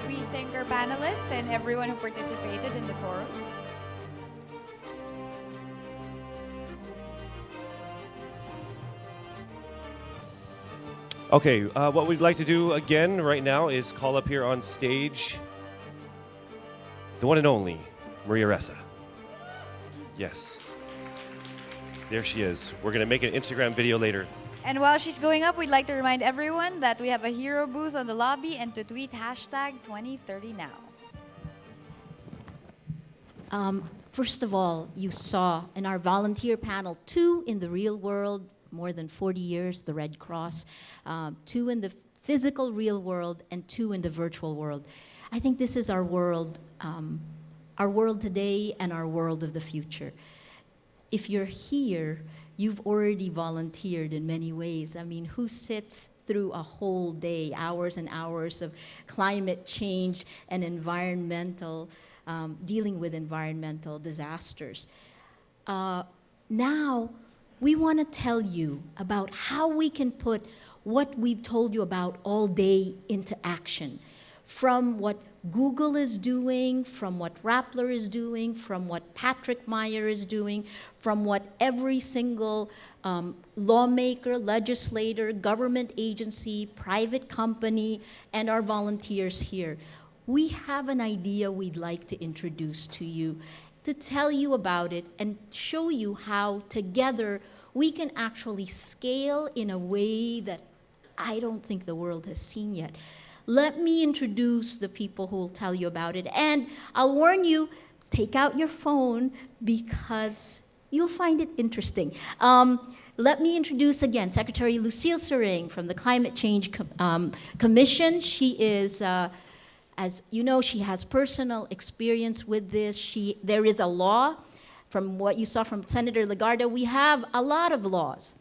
we thank our panelists and everyone who participated in the forum. Okay, what we'd like to do again right now is call up here on stage the one and only Maria Ressa. Yes. There she is. We're going to make an Instagram video later. And while she's going up, we'd like to remind everyone that we have a hero booth on the lobby and to tweet hashtag 2030now. First of all, you saw in our volunteer panel 2 in the real world, more than 40 years, the Red Cross, 2 in the physical real world, and 2 in the virtual world. I think this is our world today and our world of the future. If you're here, you've already volunteered in many ways. I mean, who sits through a whole day, hours and hours of climate change and environmental, dealing with environmental disasters? Now, we want to tell you about how we can put what we've told you about all day into action. From what Google is doing, from what Rappler is doing, from what Patrick Meyer is doing, from what every single lawmaker, legislator, government agency, private company, and our volunteers here. We have an idea we'd like to introduce to you, to tell you about it and show you how together we can actually scale in a way that I don't think the world has seen yet. Let me introduce the people who will tell you about it. And I'll warn you, take out your phone because you'll find it interesting. Let me introduce again Secretary Lucille Sering from the Climate Change Commission. She is as you know, she has personal experience with this. There is a law. From what you saw from Senator Legarda, we have a lot of laws.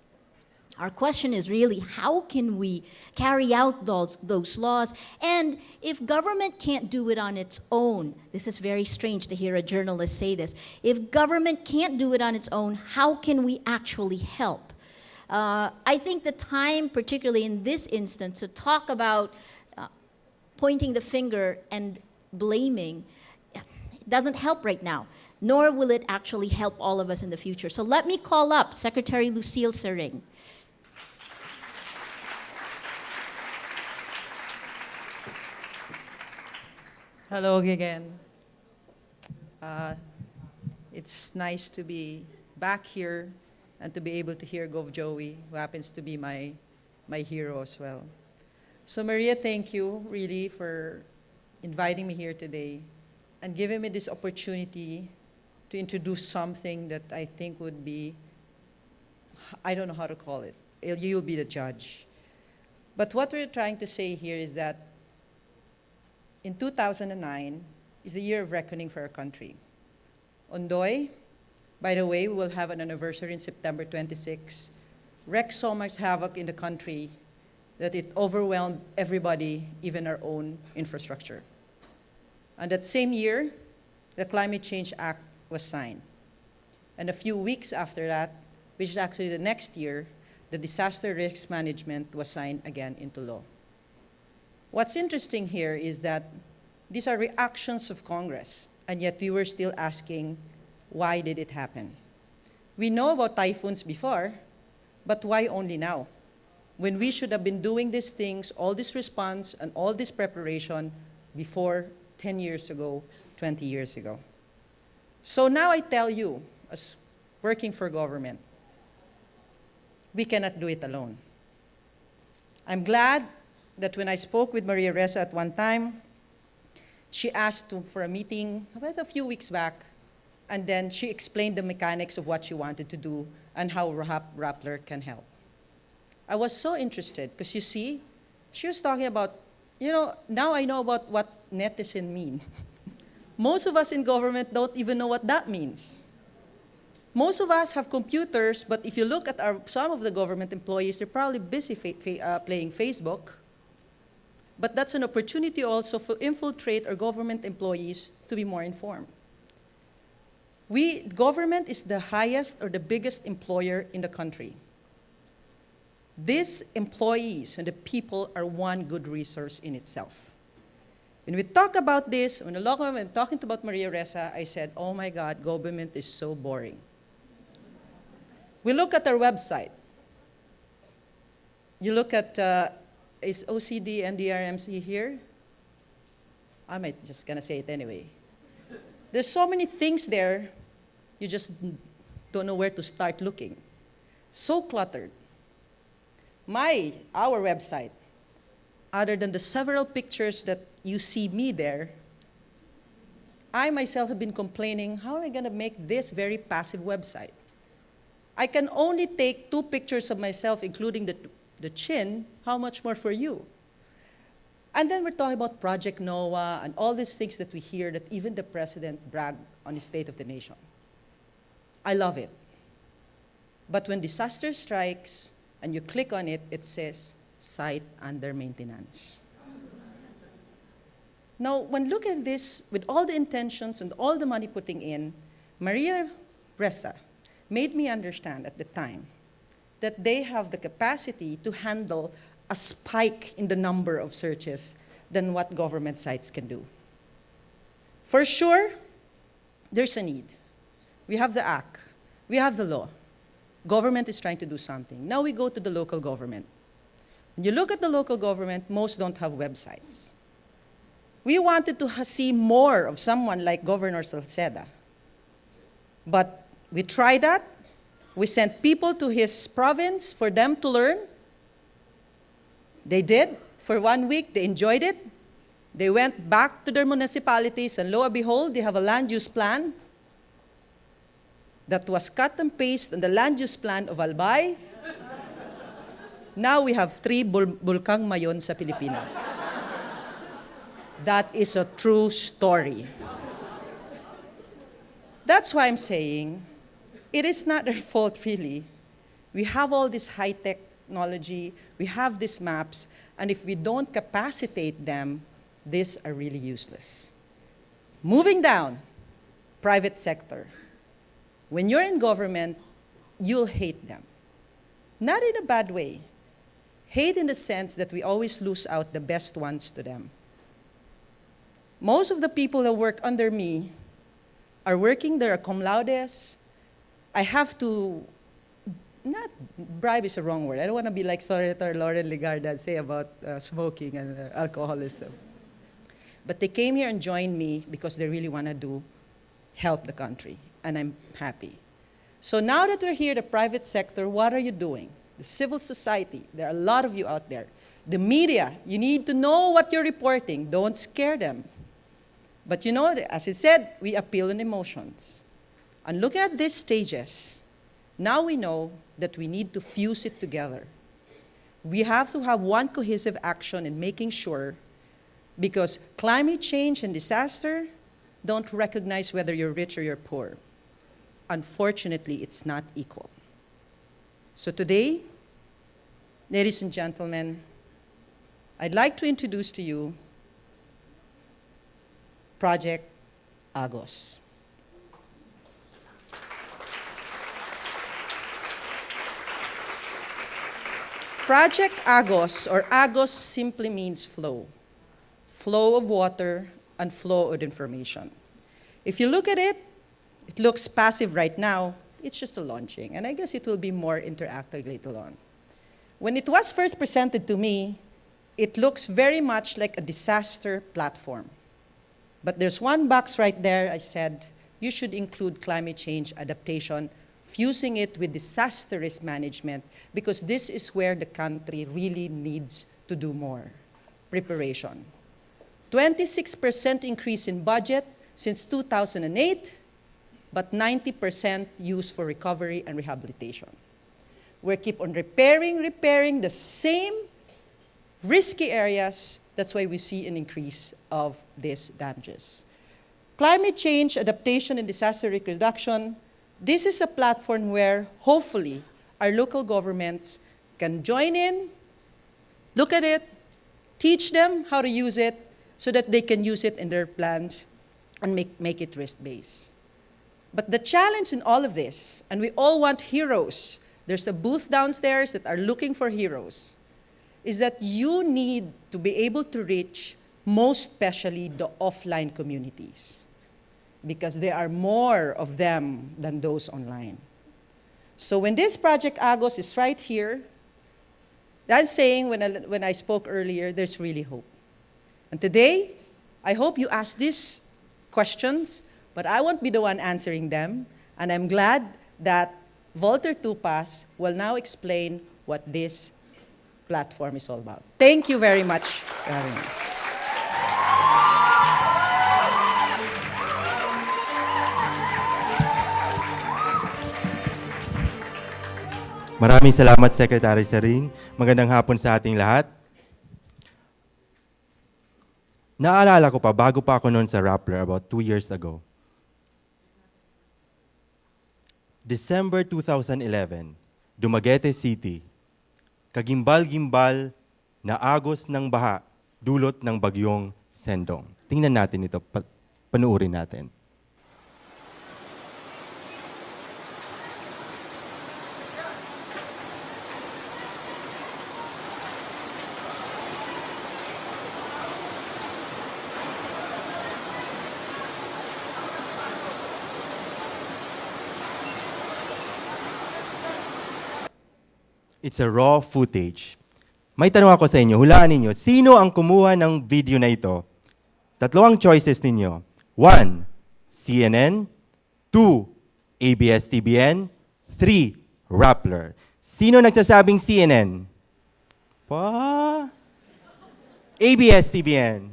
Our question is really, how can we carry out those laws? And if government can't do it on its own, this is very strange to hear a journalist say this, if government can't do it on its own, how can we actually help? I think the time, particularly in this instance, to talk about pointing the finger and blaming, it doesn't help right now, nor will it actually help all of us in the future. So let me call up Secretary Lucille Sering. Hello again. It's nice to be back here and to be able to hear Gov Joey, who happens to be my hero as well. So Maria, thank you really for inviting me here today and giving me this opportunity to introduce something that I think would be, I don't know how to call it. You'll be the judge. But what we're trying to say here is that in 2009 is a year of reckoning for our country. Ondoy, by the way, we will have an anniversary in September 26, wreaked so much havoc in the country that it overwhelmed everybody, even our own infrastructure. And that same year, the Climate Change Act was signed. And a few weeks after that, which is actually the next year, the Disaster Risk Management was signed again into law. What's interesting here is that these are reactions of Congress, and yet we were still asking, why did it happen? We know about typhoons before, but why only now? When we should have been doing these things, all this response and all this preparation before 10 years ago, 20 years ago. So now I tell you, as working for government, we cannot do it alone. I'm glad that when I spoke with Maria Ressa at one time, she asked for a meeting about a few weeks back, and then she explained the mechanics of what she wanted to do and how Rappler can help. I was so interested, because you see, she was talking about, now I know about what netizen mean. Most of us in government don't even know what that means. Most of us have computers, but if you look at some of the government employees, they're probably busy playing Facebook. But that's an opportunity also to infiltrate our government employees to be more informed. Government is the highest or the biggest employer in the country. These employees and the people are one good resource in itself. When we talk about this, when talking about Maria Ressa, I said, oh my God, government is so boring. We look at our website. You look at, is OCD and DRMC here? I'm just gonna say it anyway. There's so many things there, you just don't know where to start looking. So cluttered. Our website, other than the several pictures that you see me there, I myself have been complaining, how am I gonna make this very passive website? I can only take 2 pictures of myself, including the chin, how much more for you? And then we're talking about Project NOAA and all these things that we hear that even the president bragged on the State of the Nation. I love it. But when disaster strikes and you click on it, it says, site under maintenance. Now, when look at this, with all the intentions and all the money putting in, Maria Ressa made me understand at the time that they have the capacity to handle a spike in the number of searches than what government sites can do. For sure, there's a need. We have the act. We have the law. Government is trying to do something. Now we go to the local government. When you look at the local government, most don't have websites. We wanted to see more of someone like Governor Salceda. But we tried that. We sent people to his province for them to learn. They did. For 1 week, they enjoyed it. They went back to their municipalities, and lo and behold, they have a land use plan that was cut and paste on the land use plan of Albay. Now we have 3 bulkang mayon sa Pilipinas. That is a true story. That's why I'm saying it is not their fault, really. We have all this high-tech technology, we have these maps, and if we don't capacitate them, these are really useless. Moving down, private sector. When you're in government, you'll hate them. Not in a bad way. Hate in the sense that we always lose out the best ones to them. Most of the people that work under me are working, they're cum laudes. I have to, not bribe is a wrong word. I don't want to be like Senator Lauren Legarda and say about smoking and alcoholism. But they came here and joined me because they really want to help the country, and I'm happy. So now that we're here, the private sector, what are you doing? The civil society, there are a lot of you out there. The media, you need to know what you're reporting. Don't scare them. But you know, as I said, we appeal on emotions. And look at these stages. Now we know that we need to fuse it together. We have to have one cohesive action in making sure, because climate change and disaster don't recognize whether you're rich or you're poor. Unfortunately, it's not equal. So today, ladies and gentlemen, I'd like to introduce to you Project Agos. Project Agos, or Agos simply means flow. Flow of water and flow of information. If you look at it, it looks passive right now. It's just a launching, and I guess it will be more interactive later on. When it was first presented to me, it looks very much like a disaster platform. But there's one box right there. I said, you should include climate change adaptation, fusing it with disaster risk management, because this is where the country really needs to do more preparation. 26% increase in budget since 2008, but 90% used for recovery and rehabilitation. We keep on repairing the same risky areas. That's why we see an increase of these damages. Climate change, adaptation, and disaster risk reduction, this is a platform where hopefully our local governments can join in, look at it, teach them how to use it so that they can use it in their plans and make it risk-based. But the challenge in all of this, and we all want heroes, there's a booth downstairs that are looking for heroes, is that you need to be able to reach most especially the offline communities, because there are more of them than those online. So when this Project Agos is right here, that's saying when I spoke earlier, there's really hope. And today, I hope you ask these questions, but I won't be the one answering them. And I'm glad that Walter Tupas will now explain what this platform is all about. Thank you very much for having me. Maraming salamat, Secretary Saring. Magandang hapon sa ating lahat. Naalala ko pa, bago pa ako noon sa Rappler, about 2 years ago. December 2011, Dumaguete City. Kagimbal-gimbal na agos ng baha, dulot ng bagyong Sendong. Tingnan natin ito, panuurin natin. It's a raw footage. May tanong ako sa inyo, hulaan ninyo, sino ang kumuha ng video na ito? Tatlo ang choices ninyo. 1, CNN. 2, ABS-CBN. 3, Rappler. Sino nagsasabing CNN? ABS-CBN.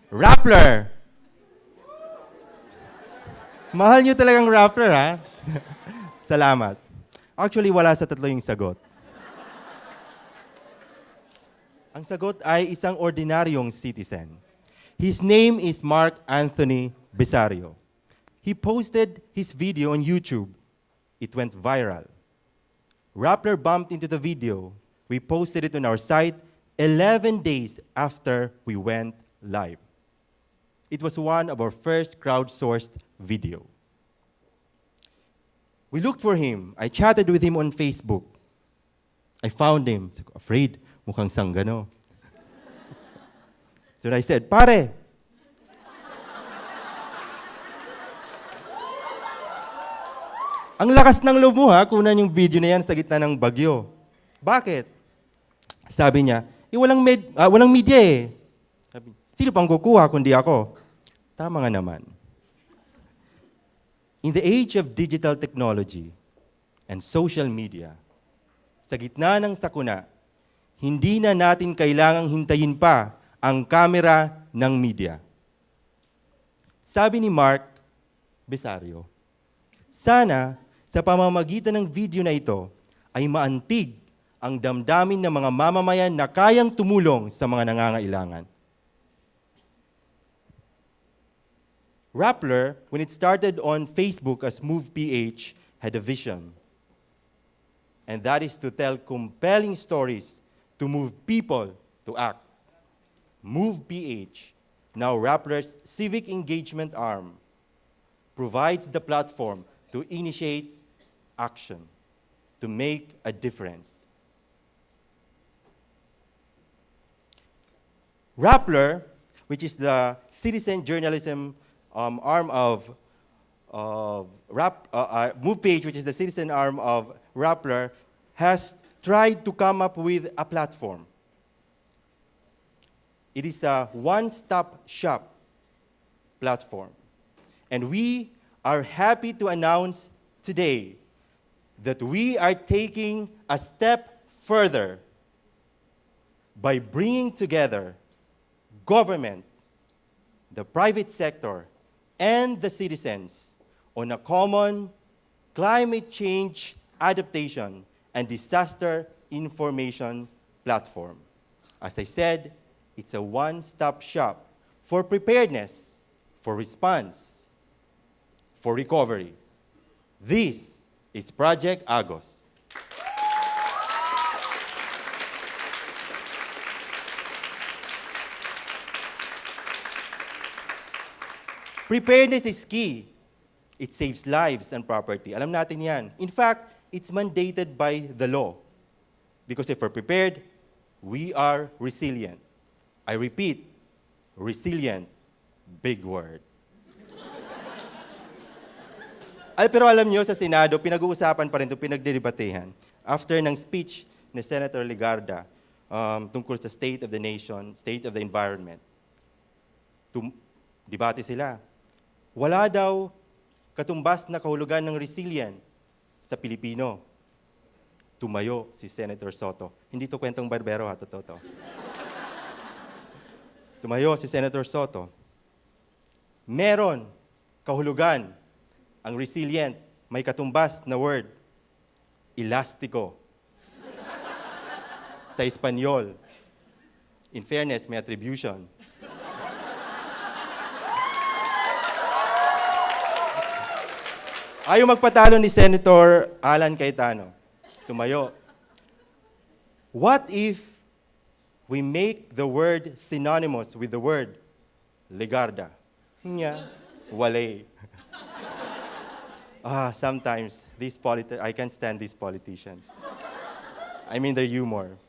Rappler. Mahal nyo talagang Rappler, ha? Salamat. Actually, wala sa tatlo yung sagot. Ang sagot ay isang ordinaryong citizen. His name is Mark Anthony Besario. He posted his video on YouTube. It went viral. Rappler bumped into the video. We posted it on our site 11 days after we went live. It was one of our first crowdsourced video. We looked for him. I chatted with him on Facebook. I found him. Afraid, mukhang sanggano. So I said, pare, ang lakas ng loob mo ha, kunan yung video na yan sa gitna ng bagyo. Bakit? Sabi niya, walang media eh. Sabi, sino pang kukuha kundi ako? Tama nga naman. In the age of digital technology and social media, sa gitna ng sakuna, hindi na natin kailangang hintayin pa ang kamera ng media. Sabi ni Mark Besario, sana sa pamamagitan ng video na ito ay maantig ang damdamin ng mga mamamayan na kayang tumulong sa mga nangangailangan. Rappler, when it started on Facebook as Move PH, had a vision. And that is to tell compelling stories to move people to act. Move PH, now Rappler's civic engagement arm, provides the platform to initiate action, to make a difference. Rappler, which is the citizen journalism arm of Move PH, which is the citizen arm of Rappler, has tried to come up with a platform. It is a one-stop shop platform. And we are happy to announce today that we are taking a step further by bringing together government, the private sector, and the citizens on a common climate change adaptation and disaster information platform. As I said, it's a one-stop shop for preparedness, for response, for recovery. This is Project Agos. Preparedness is key. It saves lives and property. Alam natin yan. In fact, it's mandated by the law. Because if we're prepared, we are resilient. I repeat, resilient, big word. Pero alam nyo, sa Senado, pinag-uusapan pa rin ito, pinagdidebatehan. After ng speech ni Senator Legarda tungkol sa state of the nation, state of the environment, debate sila. Wala daw katumbas na kahulugan ng resilient sa Pilipino. Tumayo si Senator Soto. Hindi to kwentong barbero, ha, totoo to. Tumayo si Senator Soto. Meron kahulugan ang resilient, may katumbas na word, elastiko. Sa Espanyol. In fairness, may attribution. Ayaw magpatalo ni Senator Alan Cayetano. Tumayo. What if we make the word synonymous with the word Legarda? Nya, wale. Sometimes I can't stand these politicians. I mean their humor.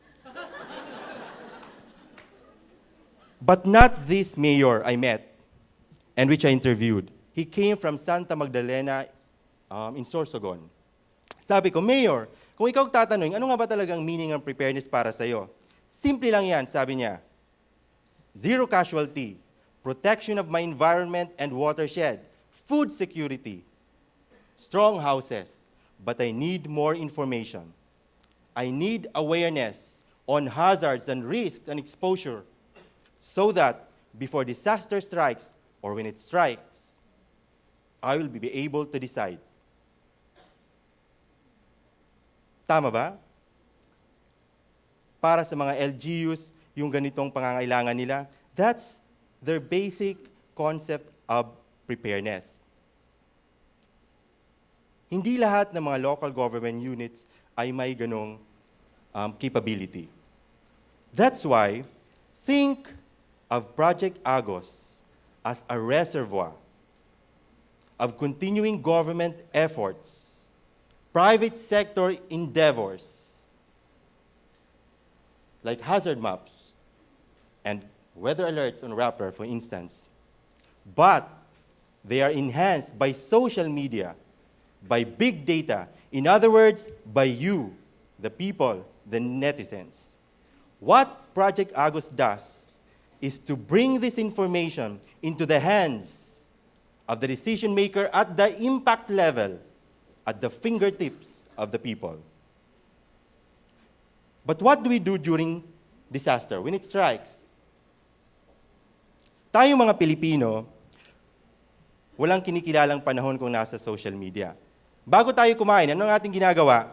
But not this mayor I met and which I interviewed. He came from Santa Magdalena in Sorsogon. Sabi ko, Mayor, kung ikaw tatanungin, ano nga ba talagang meaning ng preparedness para sa'yo? Simple lang yan, sabi niya. Zero casualty, protection of my environment and watershed, food security, strong houses, but I need more information. I need awareness on hazards and risks and exposure so that before disaster strikes or when it strikes, I will be able to decide. Tama ba? Para sa mga LGUs, yung ganitong pangangailangan nila, that's their basic concept of preparedness. Hindi lahat ng mga local government units ay may ganong capability. That's why, think of Project Agos as a reservoir of continuing government efforts, private sector endeavors, like hazard maps and weather alerts on Rappler, for instance. But they are enhanced by social media, by big data, in other words, by you, the people, the netizens. What Project Agos does is to bring this information into the hands of the decision maker at the impact level, at the fingertips of the people. But what do we do during disaster, when it strikes? Tayong mga Pilipino, walang kinikilalang panahon kung nasa social media. Bago tayo kumain, ano ang ating ginagawa?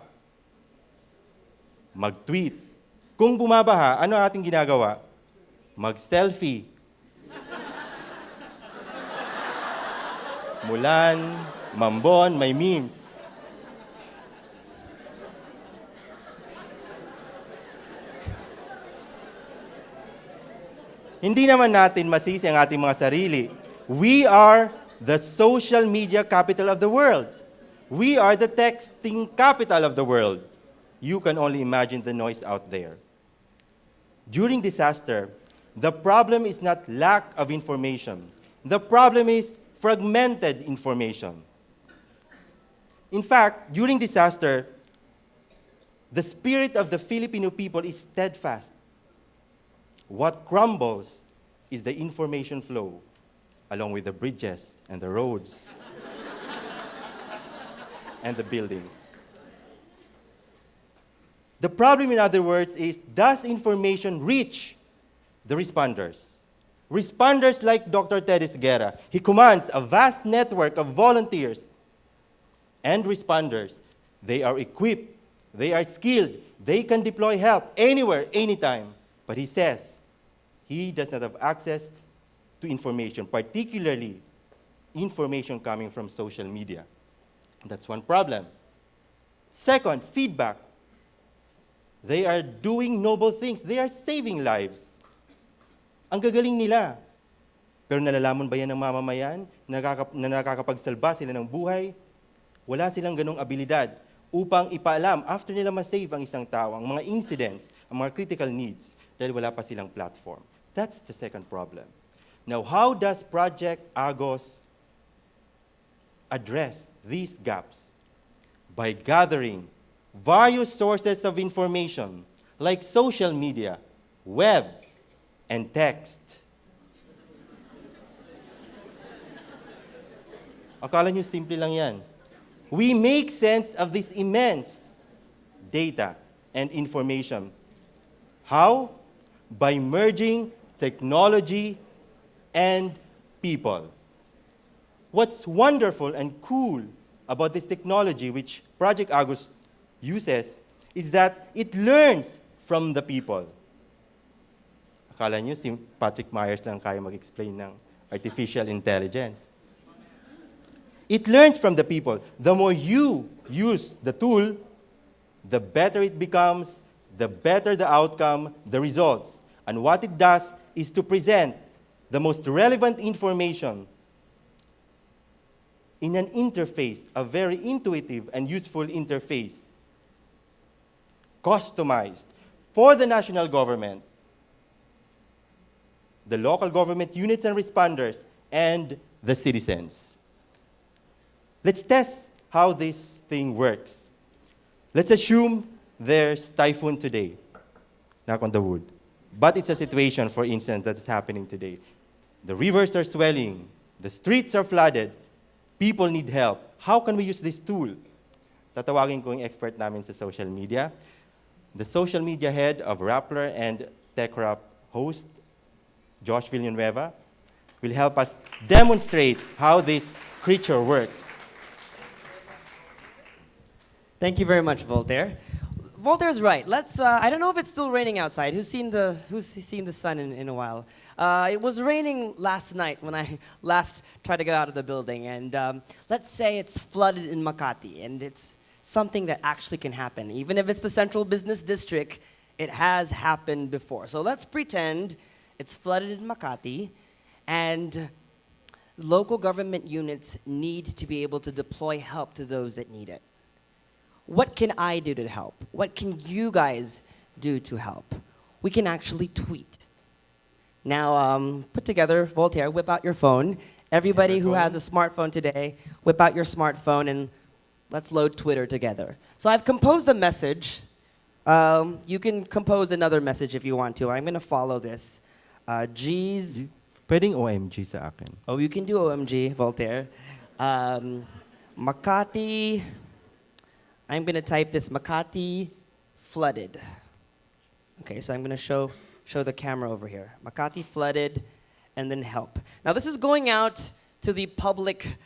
Mag-tweet. Kung bumabaha, ano ang ating ginagawa? Mag-selfie. Mulan, Mambon, may memes. Hindi naman natin masisi ang ating mga sarili. We are the social media capital of the world. We are the texting capital of the world. You can only imagine the noise out there. During disaster, the problem is not lack of information. The problem is fragmented information. In fact, during disaster, the spirit of the Filipino people is steadfast. What crumbles is the information flow, along with the bridges and the roads and the buildings. The problem, in other words, is does information reach the responders? Responders like Dr. Teddy Guerra, he commands a vast network of volunteers and responders. They are equipped, they are skilled, they can deploy help anywhere, anytime. But he says he does not have access to information, particularly information coming from social media. That's one problem. Second, feedback. They are doing noble things. They are saving lives. Ang gagaling nila. Pero nalalaman ba yan ng mamamayan na nakakapagsalba sila ng buhay? Wala silang ganong abilidad upang ipaalam after nila ma-save ang isang tao, ang mga incidents, ang mga critical needs, dahil wala pa silang platform. That's the second problem. Now, how does Project Agos address these gaps? By gathering various sources of information like social media, web, and text. Akala nyo simple lang yan. We make sense of this immense data and information. How? By merging technology and people. What's wonderful and cool about this technology, which Project Agos uses, is that it learns from the people. Akala nyo si Patrick Myers lang kaya mag-explain ng artificial intelligence. It learns from the people. The more you use the tool, the better it becomes, the better the outcome, the results. And what it does is to present the most relevant information in an interface, a very intuitive and useful interface, customized for the national government, the local government units and responders, and the citizens. Let's test how this thing works. Let's assume there's typhoon today. Knock on the wood. But it's a situation, for instance, that's happening today. The rivers are swelling. The streets are flooded. People need help. How can we use this tool? Tatawagin ko yung expert namin sa social media. The social media head of Rappler and TechRap host, Josh Villanueva, will help us demonstrate how this creature works. Thank you very much, Voltaire. Voltaire's right. Let's. I don't know if it's still raining outside. Who's seen the sun in a while? It was raining last night when I last tried to get out of the building, and let's say it's flooded in Makati, and it's something that actually can happen. Even if it's the central business district, it has happened before. So let's pretend it's flooded in Makati, and local government units need to be able to deploy help to those that need it. What can I do to help? What can you guys do to help? We can actually tweet. Now, put together, Voltaire, whip out your phone. Everybody who has a smartphone today, whip out your smartphone and let's load Twitter together. So I've composed a message. You can compose another message if you want to. I'm going to follow this. G's. Pwedeng OMG sa akin. Oh, you can do OMG, Voltaire. Makati. I'm going to type this, Makati flooded. Okay, so I'm going to show the camera over here. Makati flooded, and then help. Now, this is going out to the public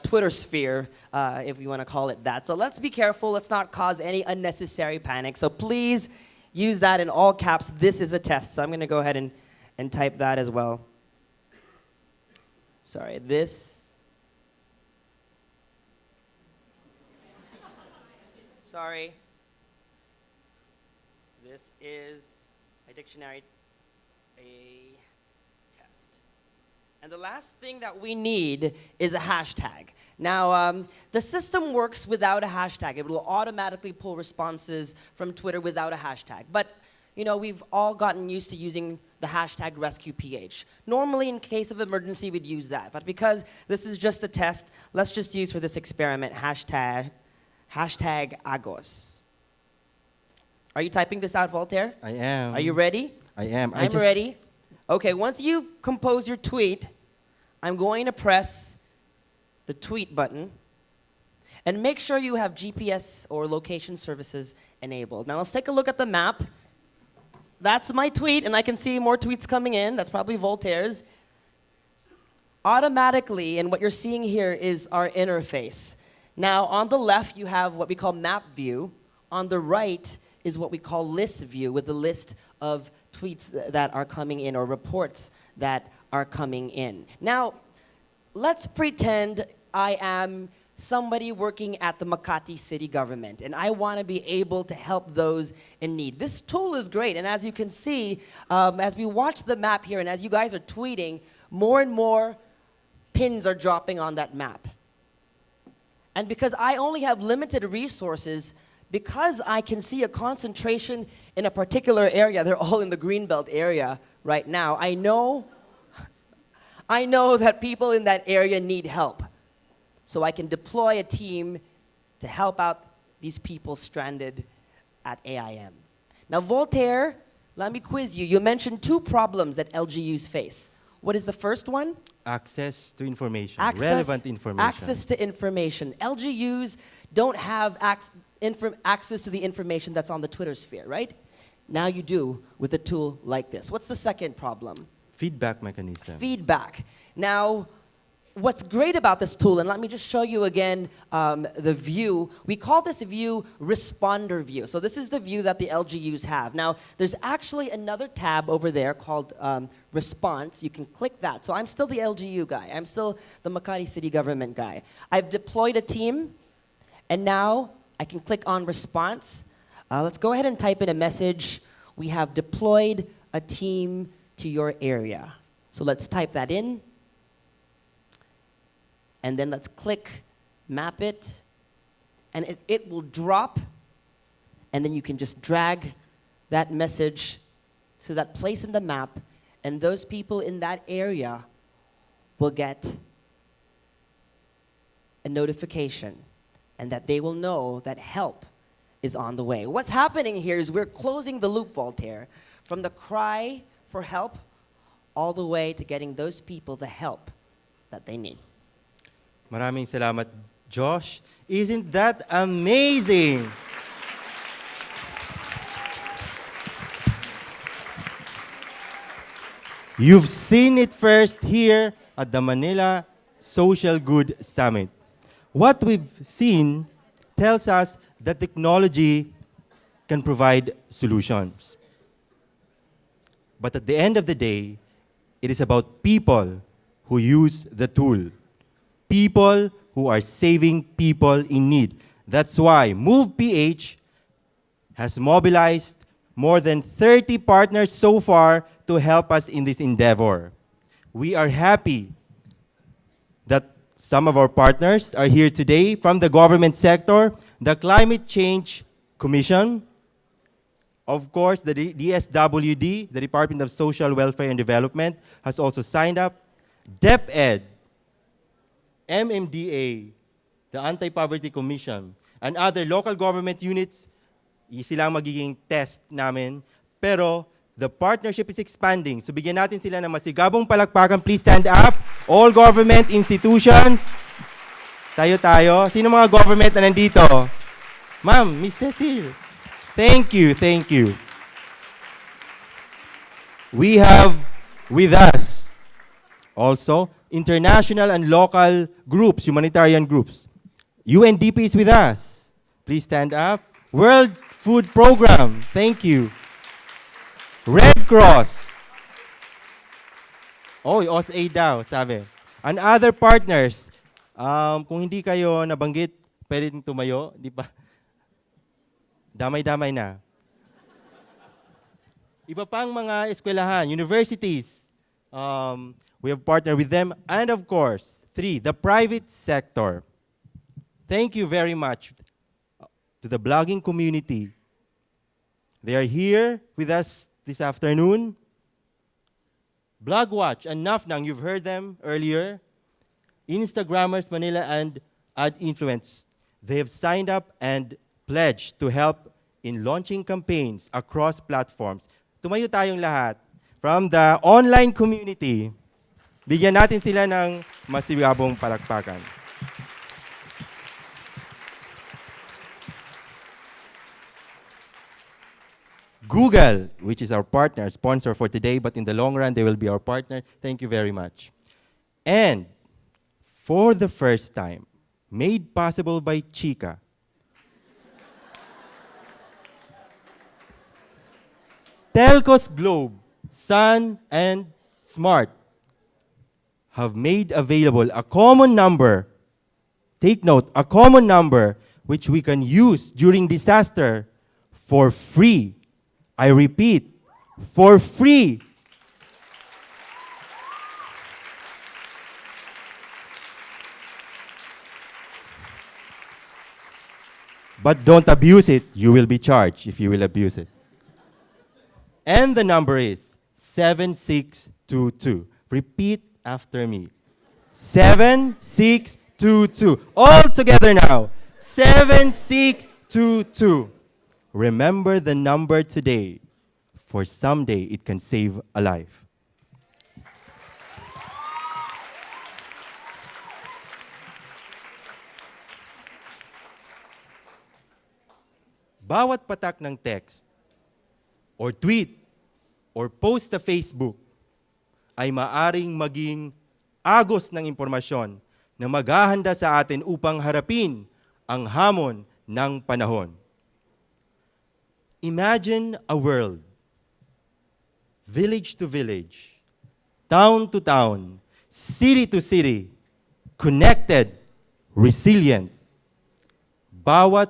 Twitter sphere, if you want to call it that. So let's be careful. Let's not cause any unnecessary panic. So please use that in all caps. This is a test. So I'm going to go ahead and type that as well. Sorry, this. Sorry. This is my dictionary, a test. And the last thing that we need is a hashtag. Now, the system works without a hashtag. It will automatically pull responses from Twitter without a hashtag. But, you know, we've all gotten used to using the hashtag RescuePH. Normally, in case of emergency, we'd use that. But because this is just a test, let's just use for this experiment hashtag Agos. Are you typing this out, Voltaire? I am. Are you ready? I am. I'm ready. Okay, once you've composed your tweet, I'm going to press the tweet button and make sure you have GPS or location services enabled. Now let's take a look at the map. That's my tweet, and I can see more tweets coming in. That's probably Voltaire's. Automatically, and what you're seeing here is our interface. Now, on the left, you have what we call map view. On the right is what we call list view, with the list of tweets that are coming in or reports that are coming in. Now, let's pretend I am somebody working at the Makati city government, and I want to be able to help those in need. This tool is great, and as you can see, as we watch the map here, and as you guys are tweeting, more and more pins are dropping on that map. And because I only have limited resources because I can see a concentration in a particular area, they're all in the Greenbelt area right now, I know that people in that area need help. So I can deploy a team to help out these people stranded at AIM. Now, Voltaire, let me quiz you. You mentioned two problems that LGUs face. What is the first one? Access to information, relevant information. Access to information. LGUs don't have access to the information that's on the Twitter sphere, right? Now you do with a tool like this. What's the second problem? Feedback mechanism. Feedback. Now, what's great about this tool, and let me just show you again the view. We call this view responder view. So this is the view that the LGUs have. Now, there's actually another tab over there called response. You can click that. So I'm still the LGU guy. I'm still the Makati City Government guy. I've deployed a team, and now I can click on response. Let's go ahead and type in a message. We have deployed a team to your area. So let's type that in. And then let's click map it. And it will drop. And then you can just drag that message to that place in the map. And those people in that area will get a notification. And that they will know that help is on the way. What's happening here is we're closing the loop, Voltaire, from the cry for help all the way to getting those people the help that they need. Maraming salamat, Josh. Isn't that amazing? You've seen it first here at the Manila Social Good Summit. What we've seen tells us that technology can provide solutions. But at the end of the day, it is about people who use the tool. People who are saving people in need. That's why Move PH has mobilized more than 30 partners so far to help us in this endeavor. We are happy that some of our partners are here today from the government sector, the Climate Change Commission, of course, the DSWD, the Department of Social Welfare and Development, has also signed up, DepEd, MMDA, the Anti-Poverty Commission, and other local government units, sila ang magiging test namin. Pero the partnership is expanding. So bigyan natin sila ng masigabong palakpakan. Please stand up. All government institutions. Tayo. Sino mga government na nandito? Ma'am, Miss Cecil. Thank you, thank you. We have with us also international and local groups, humanitarian groups. UNDP is with us. Please stand up. World Food Program. Thank you. Red Cross. Oh, OSA daw, sabi. And other partners. Kung hindi kayo nabanggit, pwede tumayo, di ba? Damay-damay na. Iba pang mga eskwelahan, universities. We have partnered with them. And of course, 3, the private sector. Thank you very much to the blogging community. They are here with us this afternoon. Blogwatch and Nafnang, you've heard them earlier. Instagrammers Manila and Ad Influence. They have signed up and pledged to help in launching campaigns across platforms. Tumayo tayong lahat. From the online community, bigyan natin sila ng masigabong palakpakan. Google, which is our partner, sponsor for today, but in the long run, they will be our partner. Thank you very much. And for the first time, made possible by Chika, Telcos Globe, Sun, and Smart have made available a common number. Take note, a common number which we can use during disaster for free. I repeat, for free. But don't abuse it. You will be charged if you will abuse it. And the number is 7622. Repeat after me. 7622. All together now. 7622. Remember the number today, for someday it can save a life. Bawat patak ng text, or tweet, or post sa Facebook ay maaring maging agos ng impormasyon na maghahanda sa atin upang harapin ang hamon ng panahon. Imagine a world, village to village, town to town, city to city, connected, resilient. Bawat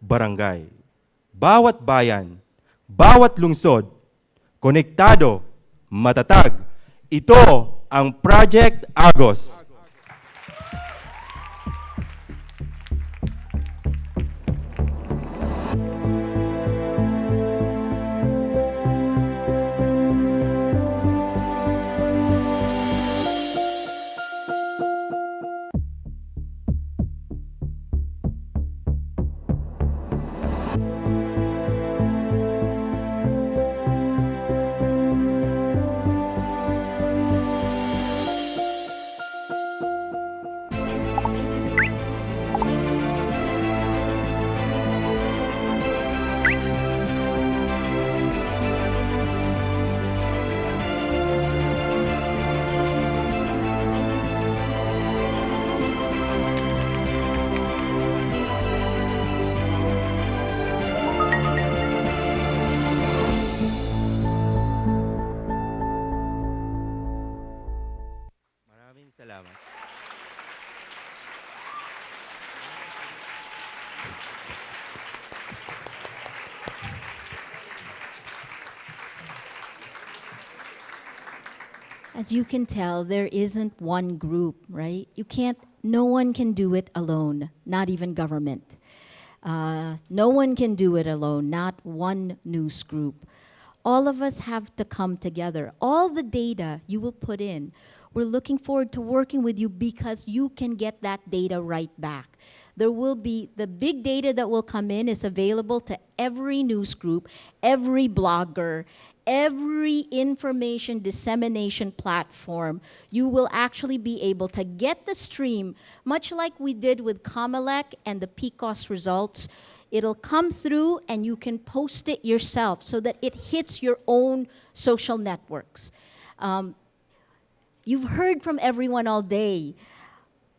barangay, bawat bayan, bawat lungsod, konektado, matatag. Ito ang Project Agos. Maraming salamat. As you can tell, there isn't one group, right? No one can do it alone, not even government. No one can do it alone, not one news group. All of us have to come together. All the data you will put in, we're looking forward to working with you because you can get that data right back. There will be, the big data that will come in is available to every news group, every blogger, every information dissemination platform. You will actually be able to get the stream, much like we did with Comelec and the PCOS results. It'll come through and you can post it yourself so that it hits your own social networks. You've heard from everyone all day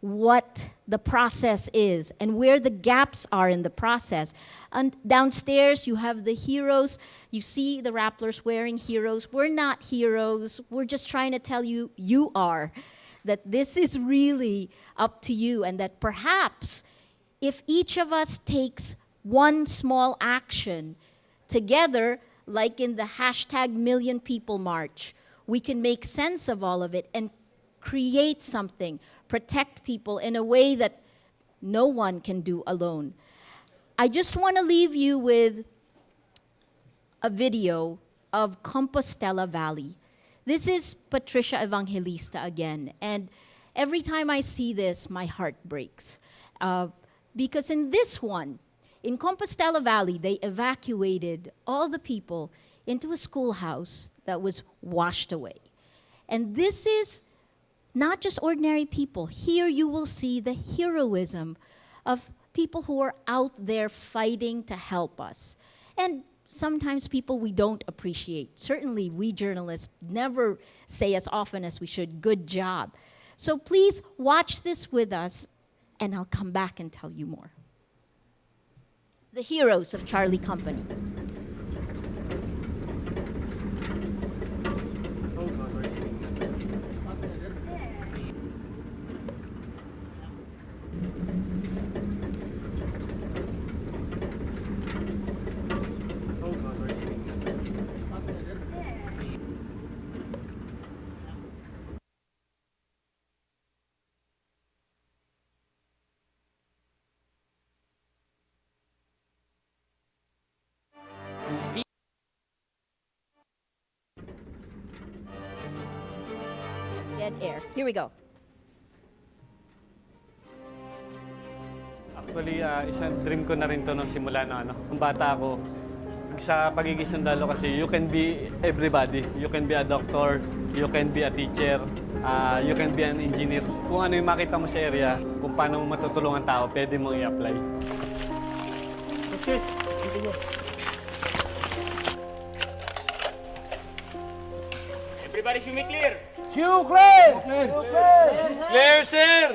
what the process is and where the gaps are in the process. And downstairs, you have the heroes. You see the Rapplers wearing heroes. We're not heroes. We're just trying to tell you, you are. That this is really up to you, and that perhaps if each of us takes one small action together, like in the #MillionPeople March, we can make sense of all of it and create something, protect people in a way that no one can do alone. I just want to leave you with a video of Compostela Valley. This is Patricia Evangelista again, and every time I see this, my heart breaks. Because in this one, in Compostela Valley, they evacuated all the people into a schoolhouse that was washed away. And this is not just ordinary people. Here you will see the heroism of people who are out there fighting to help us. And sometimes people we don't appreciate. Certainly we journalists never say as often as we should, good job. So please watch this with us, and I'll come back and tell you more. The heroes of Charlie Company. Dead air. Here we go. Actually, isang dream ko na rin to nung simula na nung bata ako. Sa pagiging sundalo kasi, you can be everybody. You can be a doctor, you can be a teacher, you can be an engineer. Kung ano yung makita mo sa area, kung paano mo matutulungan tao, pwede mong i-apply. Okay, continue. Everybody should be clear. Shoe clear! Clear, sir.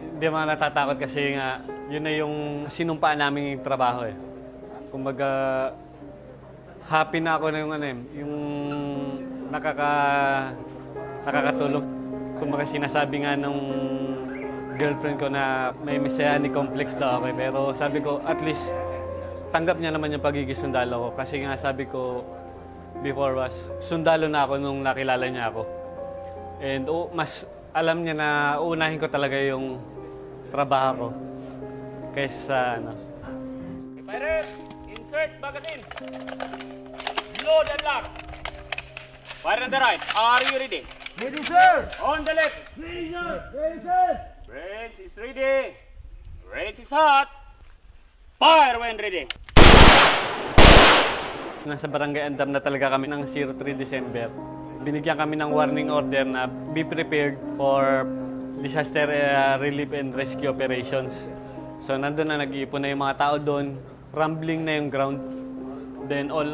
Hindi mga natatakot kasi nga, yun na yung sinumpaan namin trabaho eh. Kumbaga, happy na ako na yung yung nakakatulog. Kumbaga sinasabi nga nung girlfriend ko na may messianic complex daw ako. Pero sabi ko, at least tanggap niya naman yung pagiging sundalo ko. Kasi nga sabi ko, before was, sundalo na ako nung nakilala niya ako. And mas alam niya na uunahin ko talaga yung trabaho ko. Kaysa Fire, insert magazine. Load and lock. Fire on the right. Are you ready? Ready, sir! On the left. Ready, sir! Ready, sir! Brakes is ready. Brakes is hot. Fire when ready. Nasa barangay Andam na talaga kami ng 03 December. Binigyan kami ng warning order na be prepared for disaster relief and rescue operations. So nandun na nag-iipon na yung mga tao doon, rumbling na yung ground. Then all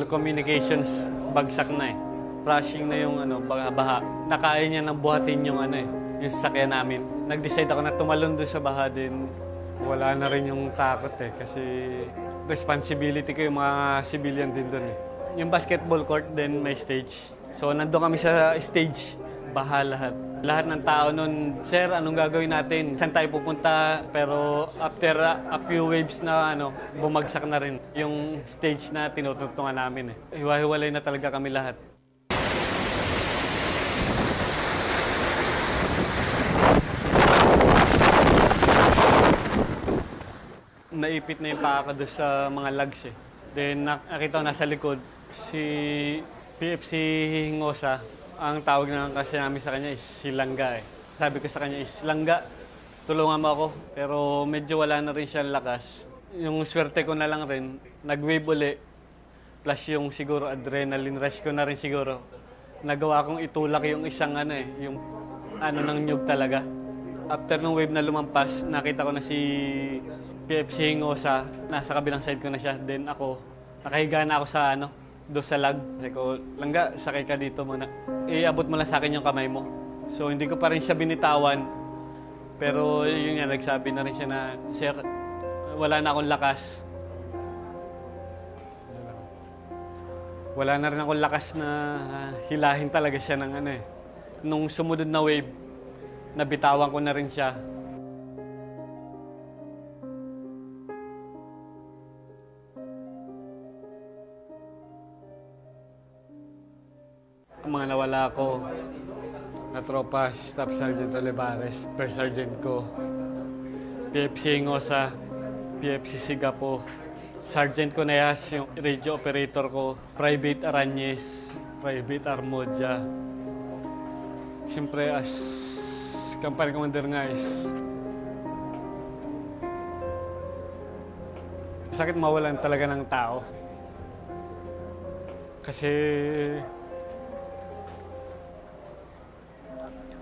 communications bagsak na eh. Rushing na yung baha. Nakaya niya nang buhatin yung yung sasakyan namin. Nag-decide ako na tumalon doon sa baha din. Wala na rin yung takot eh kasi responsibility ko yung mga civilian din doon eh. Yung basketball court then may stage. So nandun kami sa stage, baha lahat. Lahat ng tao nun, sir, anong gagawin natin? Saan tayo pupunta? Pero after a few waves na bumagsak na rin yung stage na tinutugtungan namin eh. Hiwa-hiwalay na talaga kami lahat. Naipit na yung paa ko doon sa mga lags eh. Then nakita ko nasa likod, si PFC Hingosa, ang tawag na kasi namin sa kanya is si Langga eh. Sabi ko sa kanya is, Langga, tulungan mo ako. Pero medyo wala na rin siyang lakas. Yung swerte ko na lang rin, nag-wave uli. Plus yung siguro adrenaline rush ko na rin siguro. Nagawa kong itulak yung isang yung ng nyug talaga. After nung wave na lumampas, nakita ko na si PFC Hingosa, nasa kabilang side ko na siya. Then ako, nakahiga na ako sa doon sa lag. Sabi ko, Langga, sakay ka dito muna. Iabot mo lang sa akin yung kamay mo. So hindi ko pa rin siya binitawan. Pero yun nga, nagsabi na rin siya na, sir, wala na akong lakas. Wala na rin akong lakas na hilahin talaga siya ng Nung sumunod na wave, nabitawan ko na rin siya. Ang mga nawala ko na tropa, Staff Sergeant Olivares, First Sergeant ko, PFC Ngosa, PFC Sigapo, Sergeant Coneyas, yung radio operator ko, Private Aranyes, Private Armodia. Siyempre, as company commander nga is, sakit mawalan talaga ng tao. Kasi,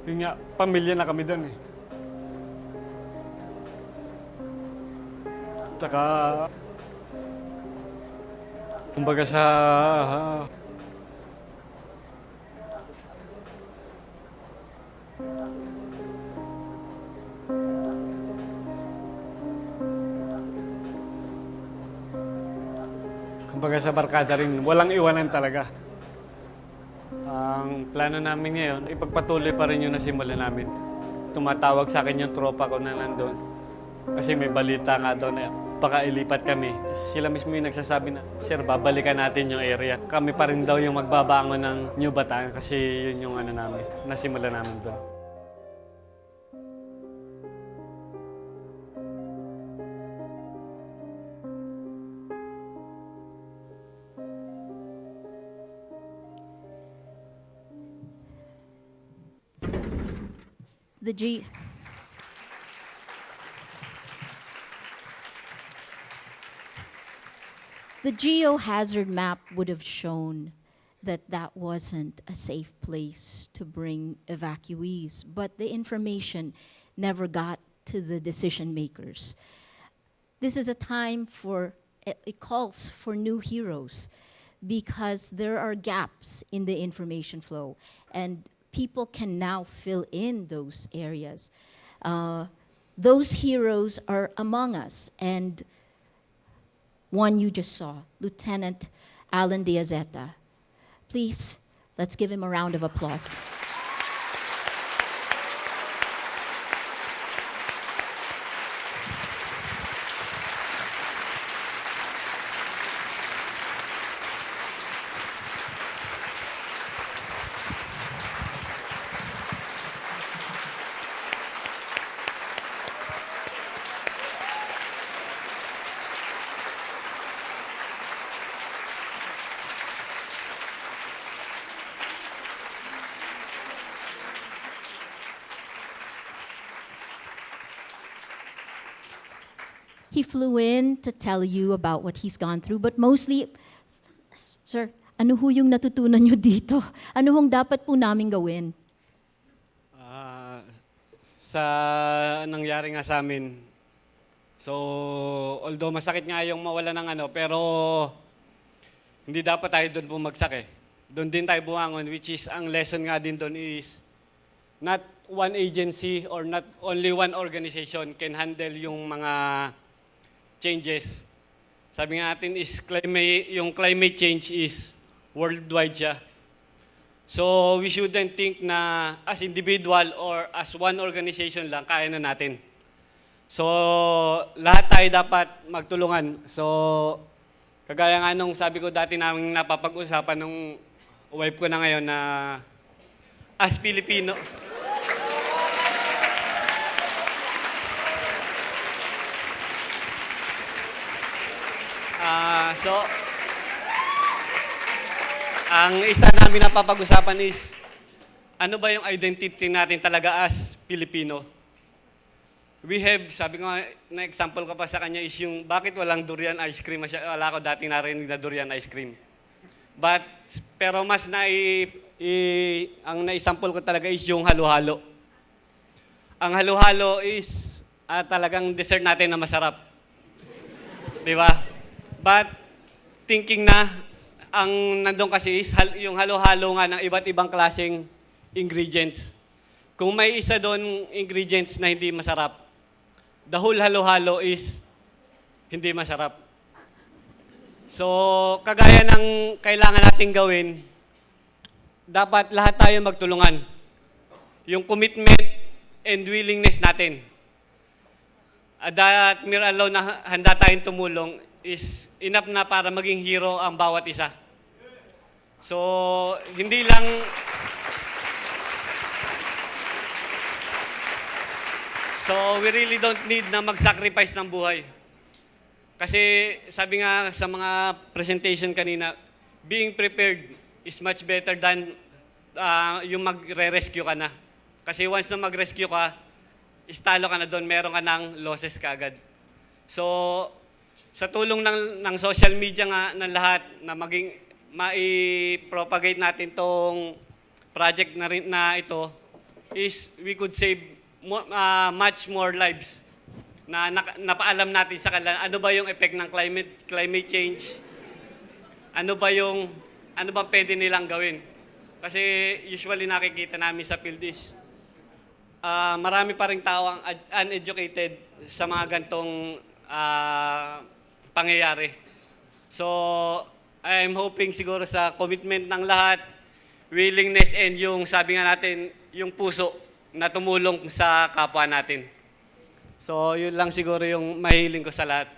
yun nga, pamilya na kami doon eh. Tsaka, kumbaga sa barkada rin, walang iwanan talaga. Ang plano namin ngayon, ipagpatuloy pa rin yung nasimula namin. Tumatawag sa akin yung tropa ko na nandun. Kasi may balita nga doon na baka ilipat kami. Sila mismo yung nagsasabi na, sir, babalikan natin yung area. Kami pa rin daw yung magbabangon ng New Bataan kasi yun yung namin, nasimula namin doon. The G. The geohazard map would have shown that that wasn't a safe place to bring evacuees, but the information never got to the decision makers. This is a time for, it calls for new heroes because there are gaps in the information flow and people can now fill in those areas. Those heroes are among us, and one you just saw, Lieutenant Alan Diazeta. Please, let's give him a round of applause. He flew in to tell you about what he's gone through, but mostly, sir, ano ho yung natutunan nyo dito? Ano hong dapat po namin gawin? Sa nangyari nga sa amin, so although masakit nga yung mawala ng ano, pero hindi dapat tayo doon bumagsak eh. Doon din tayo bumangon, which is ang lesson nga din doon is not one agency or not only one organization can handle yung mga changes. Sabi nga natin is yung climate change is worldwide siya. So we shouldn't think na as individual or as one organization lang kaya na natin. So lahat tayo dapat magtulungan. So kagaya nga nung sabi ko dati namin napapag-usapan nung wife ko na ngayon na as Filipino. So, ang isa namin na papag-usapan is, ano ba yung identity natin talaga as Filipino? We have, sabi ko na example ko pa sa kanya is yung bakit walang durian ice cream. Wala ko dati narinig na durian ice cream. Pero mas ang na-example ko talaga is yung halo-halo. Ang halo-halo is talagang dessert natin na masarap. Di ba? But thinking na, ang nandun kasi is yung halo-halo nga ng iba't ibang klaseng ingredients. Kung may isa doon ingredients na hindi masarap, the whole halo-halo is hindi masarap. So, kagaya ng kailangan nating gawin, dapat lahat tayo magtulungan. Yung commitment and willingness natin. That mere alone na handa tayong tumulong is enough na para maging hero ang bawat isa. So, hindi lang So, we really don't need na mag-sacrifice ng buhay. Kasi sabi nga sa mga presentation kanina, being prepared is much better than yung magre-rescue ka na. Kasi once na mag-rescue ka, istalo ka na doon, meron ka ng losses kaagad. So, sa tulong ng social media nga ng lahat na maging mai-propagate natin tong project na ito is we could save much more lives na napaalam natin sa kanila ano ba yung effect ng climate change, ano ba pwede nilang gawin. Kasi usually nakikita namin sa field is marami pa ring tao ang uneducated sa mga gantong pangyayari. So, I'm hoping siguro sa commitment ng lahat, willingness and yung sabi nga natin, yung puso na tumulong sa kapwa natin. So, yun lang siguro yung mahiling ko sa lahat.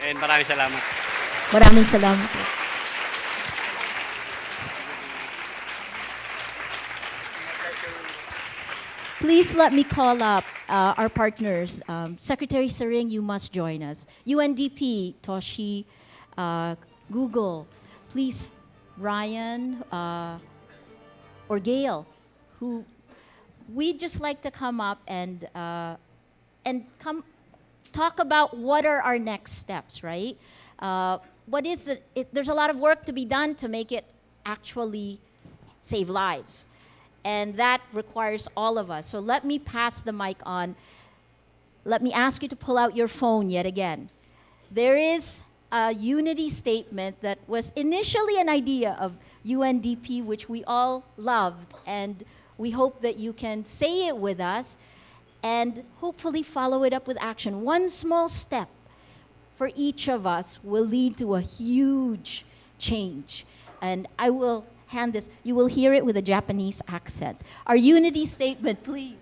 And maraming salamat. Maraming salamat. Please let me call up our partners. Secretary Saring, you must join us. UNDP, Toshi, Google. Please, Ryan or Gail, who we'd just like to come up and come talk about what are our next steps, right? What is there's a lot of work to be done to make it actually save lives. And that requires all of us. So let me pass the mic on. Let me ask you to pull out your phone yet again. There is a unity statement that was initially an idea of UNDP, which we all loved, and we hope that you can say it with us and hopefully follow it up with action. One small step for each of us will lead to a huge change. And I will hand this, you will hear it with a Japanese accent. Our unity statement, please.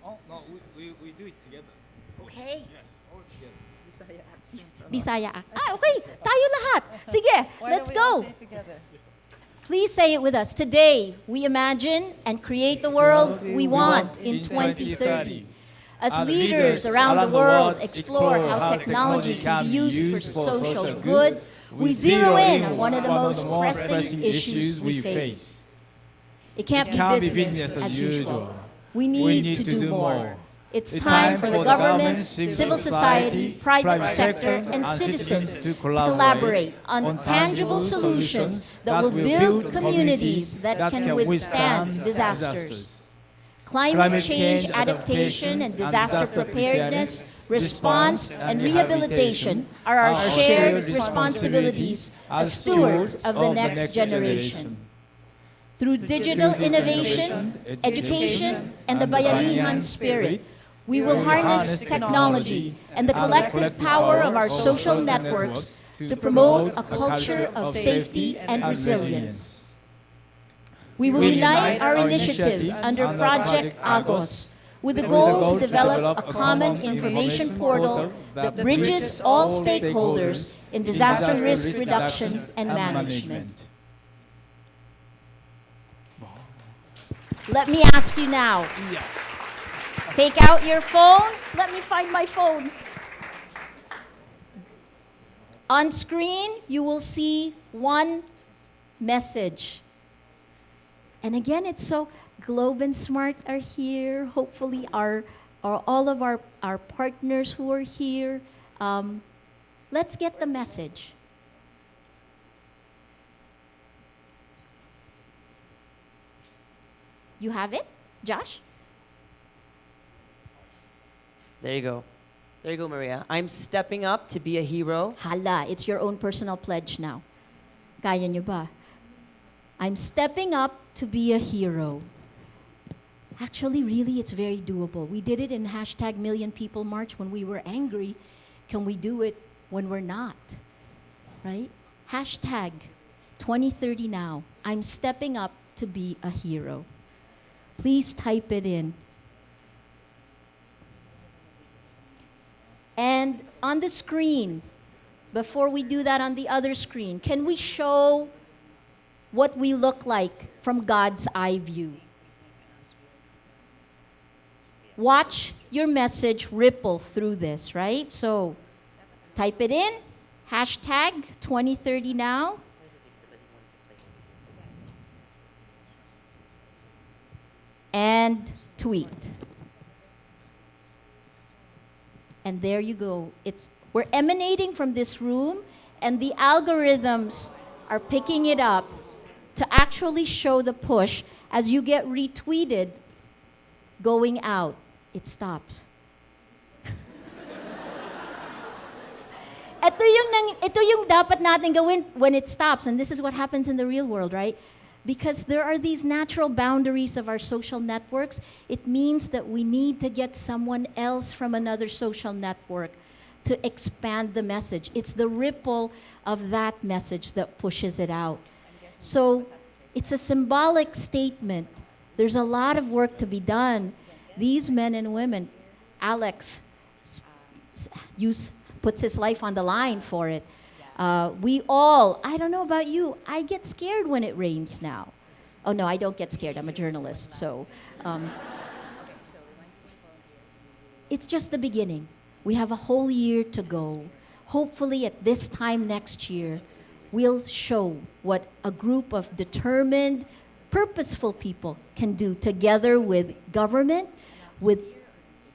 Oh, no, we do it together. Okay. Yes, all together. Bisaya okay, tayo lahat. Sige, Why let's don't we all go. say it together? Please say it with us. Today, we imagine and create the world we want in 2030. As leaders around the world explore how technology can be used for social good, we zero in on one of the most pressing issues we face. It can't be business as usual. We need to do more. It's time for the government, civil society, private sector, and citizens to collaborate on tangible solutions that will build communities that can withstand disasters. Climate change adaptation and disaster preparedness, response, and rehabilitation are our shared responsibilities as stewards of the next generation. Through digital innovation, education, and the Bayanihan spirit, we will harness technology and the collective power of our social networks to promote a culture of safety and resilience. We will unite our initiatives under Project Agos with the goal to develop a common information portal that bridges all stakeholders in disaster risk reduction and management. Let me ask you now. Take out your phone. Let me find my phone. On screen, you will see one message. And again, it's so Globe and Smart are here. Hopefully, all of our partners who are here. Let's get the message. You have it, Josh? There you go. There you go, Maria. I'm stepping up to be a hero. Hala, it's your own personal pledge now. Kaya nyo ba? I'm stepping up to be a hero. Actually, really, it's very doable. We did it in hashtag Million People March when we were angry. Can we do it when we're not? Right? Hashtag 2030 now. I'm stepping up to be a hero. Please type it in. And on the screen, before we do that on the other screen, can we show what we look like from God's eye view? Watch your message ripple through this, right? So type it in, hashtag 2030 now. And tweet. And there you go. We're emanating from this room, and the algorithms are picking it up to actually show the push. As you get retweeted going out, it stops. Ito yung dapat natin gawin when it stops, and this is what happens in the real world, right? Because there are these natural boundaries of our social networks, it means that we need to get someone else from another social network to expand the message. It's the ripple of that message that pushes it out. So it's a symbolic statement. There's a lot of work to be done. These men and women, Alex puts his life on the line for it. We all, I don't know about you, I get scared when it rains now. Oh no, I don't get scared, I'm a journalist, so. It's just the beginning. We have a whole year to go. Hopefully at this time next year, we'll show what a group of determined, purposeful people can do together with government, with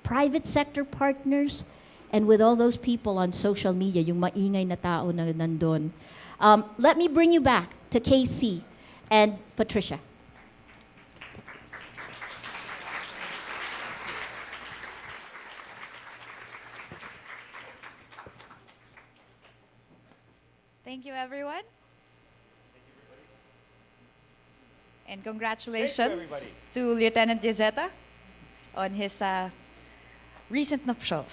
private sector partners, and with all those people on social media, yung maingay na tao na nandun. Let me bring you back to KC and Patricia. Thank you, everyone. And congratulations to Lieutenant Gizeta on his recent nuptials.